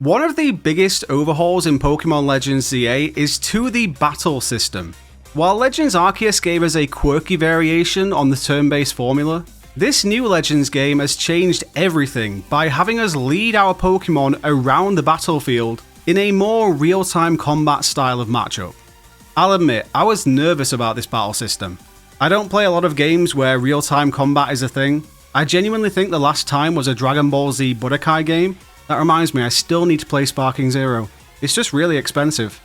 One of the biggest overhauls in Pokémon Legends ZA is to the battle system. While Legends Arceus gave us a quirky variation on the turn-based formula, this new Legends game has changed everything by having us lead our Pokémon around the battlefield in a more real-time combat style of matchup. I'll admit, I was nervous about this battle system. I don't play a lot of games where real-time combat is a thing. I genuinely think the last time was a Dragon Ball Z Budokai game. That reminds me, I still need to play Sparking Zero. It's just really expensive.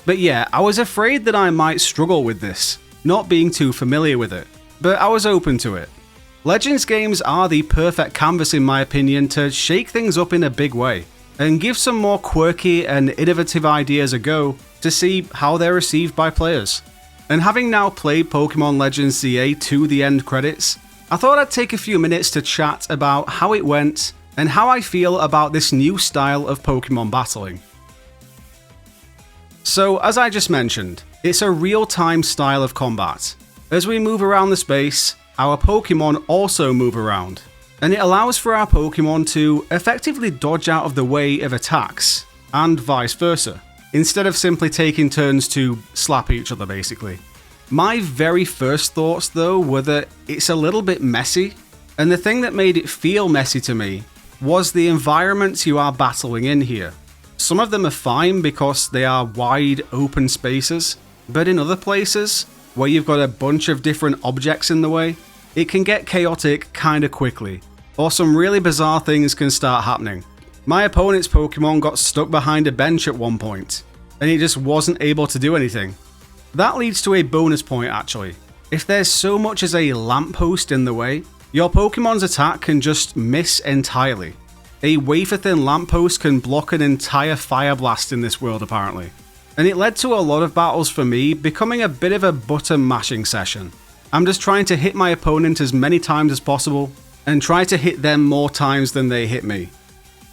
But yeah, I was afraid that I might struggle with this, not being too familiar with it, but I was open to it. Legends games are the perfect canvas in my opinion to shake things up in a big way, and give some more quirky and innovative ideas a go to see how they're received by players. And having now played Pokémon Legends ZA to the end credits, I thought I'd take a few minutes to chat about how it went, and how I feel about this new style of Pokémon battling. So, as I just mentioned, it's a real-time style of combat. As we move around the space, our Pokémon also move around, and it allows for our Pokémon to effectively dodge out of the way of attacks, and vice versa, instead of simply taking turns to slap each other basically. My very first thoughts though were that it's a little bit messy, and the thing that made it feel messy to me was the environments you are battling in here. Some of them are fine because they are wide open spaces, but in other places, where you've got a bunch of different objects in the way, it can get chaotic kinda quickly, or some really bizarre things can start happening. My opponent's Pokemon got stuck behind a bench at one point, and he just wasn't able to do anything. That leads to a bonus point actually. If there's so much as a lamppost in the way, your Pokemon's attack can just miss entirely. A wafer-thin lamppost can block an entire fire blast in this world apparently. And it led to a lot of battles for me becoming a bit of a button mashing session. I'm just trying to hit my opponent as many times as possible, and try to hit them more times than they hit me.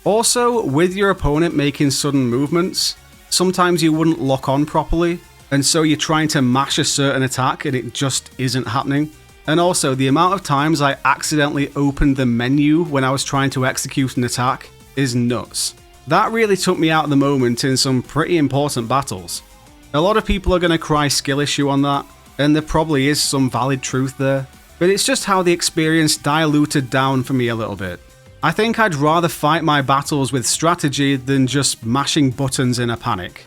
Also, with your opponent making sudden movements, sometimes you wouldn't lock on properly, and so you're trying to mash a certain attack and it just isn't happening. And also, the amount of times I accidentally opened the menu when I was trying to execute an attack is nuts. That really took me out of the moment in some pretty important battles. A lot of people are going to cry skill issue on that, and there probably is some valid truth there, but it's just how the experience diluted down for me a little bit. I think I'd rather fight my battles with strategy than just mashing buttons in a panic.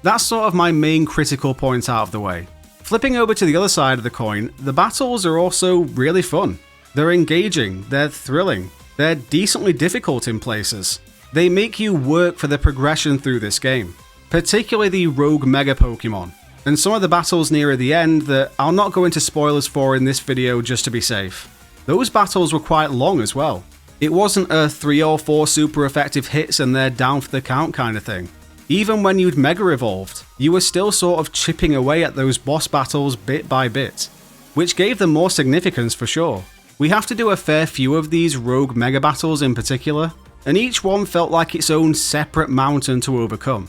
That's sort of my main critical point out of the way. Flipping over to the other side of the coin, the battles are also really fun. They're engaging, they're thrilling, they're decently difficult in places. They make you work for the progression through this game, particularly the Rogue Mega Pokemon, and some of the battles nearer the end that I'll not go into spoilers for in this video just to be safe. Those battles were quite long as well. It wasn't a 3 or 4 super effective hits and they're down for the count kind of thing. Even when you'd Mega Evolved, you were still sort of chipping away at those boss battles bit by bit, which gave them more significance for sure. We have to do a fair few of these Rogue Mega battles in particular, and each one felt like its own separate mountain to overcome.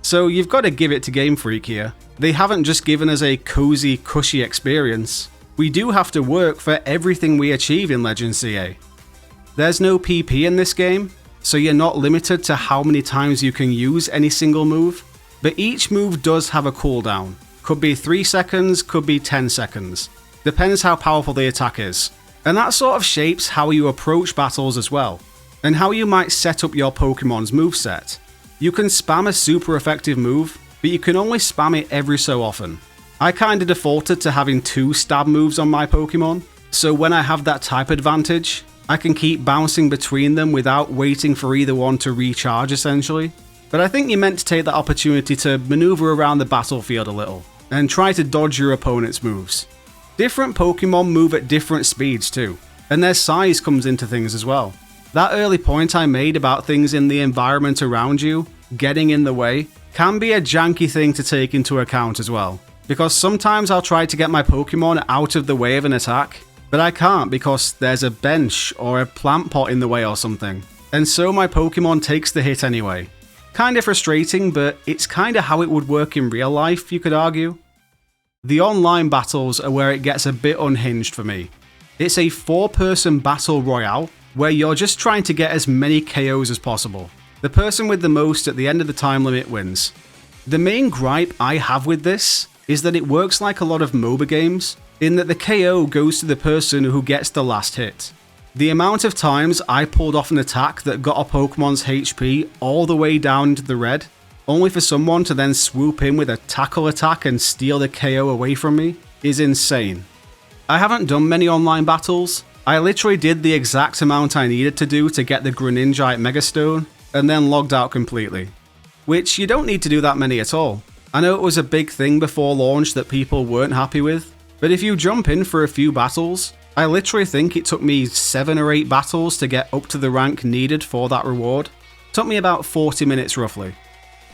So you've got to give it to Game Freak here. They haven't just given us a cozy, cushy experience. We do have to work for everything we achieve in Legends CA. There's no PP in this game, so you're not limited to how many times you can use any single move, but each move does have a cooldown. Could be 3 seconds, could be 10 seconds. Depends how powerful the attack is. And that sort of shapes how you approach battles as well, and how you might set up your Pokemon's moveset. You can spam a super effective move, but you can only spam it every so often. I kinda defaulted to having 2 stab moves on my Pokemon, so when I have that type advantage, I can keep bouncing between them without waiting for either one to recharge essentially. But I think you're meant to take that opportunity to maneuver around the battlefield a little, and try to dodge your opponent's moves. Different Pokemon move at different speeds too, and their size comes into things as well. That early point I made about things in the environment around you getting in the way can be a janky thing to take into account as well, because sometimes I'll try to get my Pokemon out of the way of an attack, but I can't because there's a bench or a plant pot in the way or something, and so my Pokemon takes the hit anyway. Kinda frustrating, but it's kinda how it would work in real life, you could argue. The online battles are where it gets a bit unhinged for me. It's a 4-person battle royale, where you're just trying to get as many KOs as possible. The person with the most at the end of the time limit wins. The main gripe I have with this is that it works like a lot of MOBA games, in that the KO goes to the person who gets the last hit. The amount of times I pulled off an attack that got a Pokemon's HP all the way down into the red, only for someone to then swoop in with a tackle attack and steal the KO away from me, is insane. I haven't done many online battles. I literally did the exact amount I needed to do to get the Greninjite Megastone, and then logged out completely. Which you don't need to do that many at all. I know it was a big thing before launch that people weren't happy with, but if you jump in for a few battles, I literally think it took me 7 or 8 battles to get up to the rank needed for that reward. Took me about 40 minutes roughly.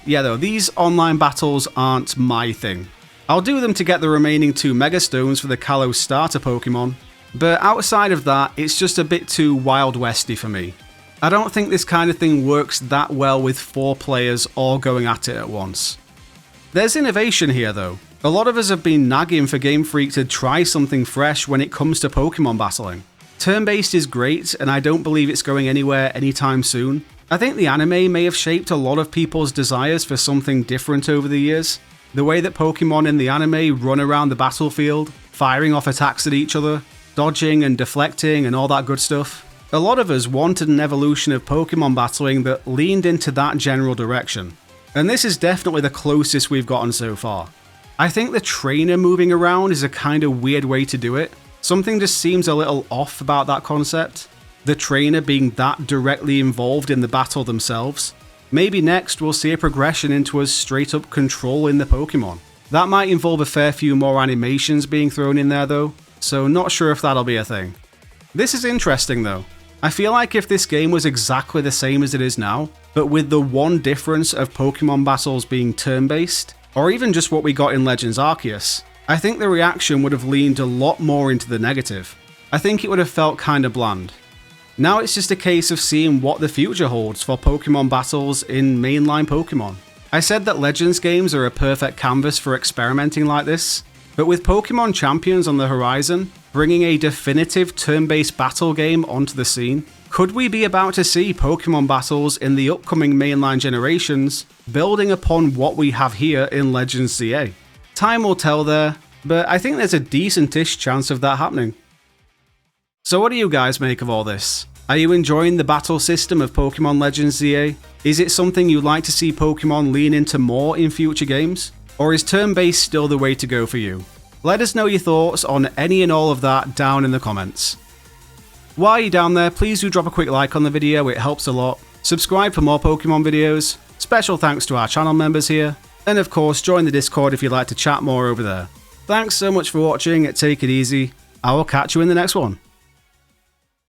Yeah though, these online battles aren't my thing. I'll do them to get the remaining 2 Megastones for the Kalos starter Pokemon, but outside of that, it's just a bit too Wild Westy for me. I don't think this kind of thing works that well with 4 players all going at it at once. There's innovation here though. A lot of us have been nagging for Game Freak to try something fresh when it comes to Pokemon battling. Turn-based is great, and I don't believe it's going anywhere anytime soon. I think the anime may have shaped a lot of people's desires for something different over the years. The way that Pokemon in the anime run around the battlefield, firing off attacks at each other, dodging and deflecting and all that good stuff. A lot of us wanted an evolution of Pokemon battling that leaned into that general direction. And this is definitely the closest we've gotten so far. I think the trainer moving around is a kind of weird way to do it. Something just seems a little off about that concept. The trainer being that directly involved in the battle themselves. Maybe next we'll see a progression into us straight up controlling the Pokemon. That might involve a fair few more animations being thrown in there though, so not sure if that'll be a thing. This is interesting though. I feel like if this game was exactly the same as it is now, but with the one difference of Pokemon battles being turn-based, or even just what we got in Legends Arceus, I think the reaction would have leaned a lot more into the negative. I think it would have felt kinda bland. Now it's just a case of seeing what the future holds for Pokemon battles in mainline Pokemon. I said that Legends games are a perfect canvas for experimenting like this, but with Pokemon Champions on the horizon, bringing a definitive turn-based battle game onto the scene, could we be about to see Pokemon battles in the upcoming mainline generations building upon what we have here in Legends CA? Time will tell there, but I think there's a decentish chance of that happening. So what do you guys make of all this? Are you enjoying the battle system of Pokemon Legends CA? Is it something you'd like to see Pokemon lean into more in future games? Or is turn-based still the way to go for you? Let us know your thoughts on any and all of that down in the comments. While you're down there, please do drop a quick like on the video, it helps a lot. Subscribe for more Pokemon videos. Special thanks to our channel members here. And of course, join the Discord if you'd like to chat more over there. Thanks so much for watching, take it easy. I will catch you in the next one.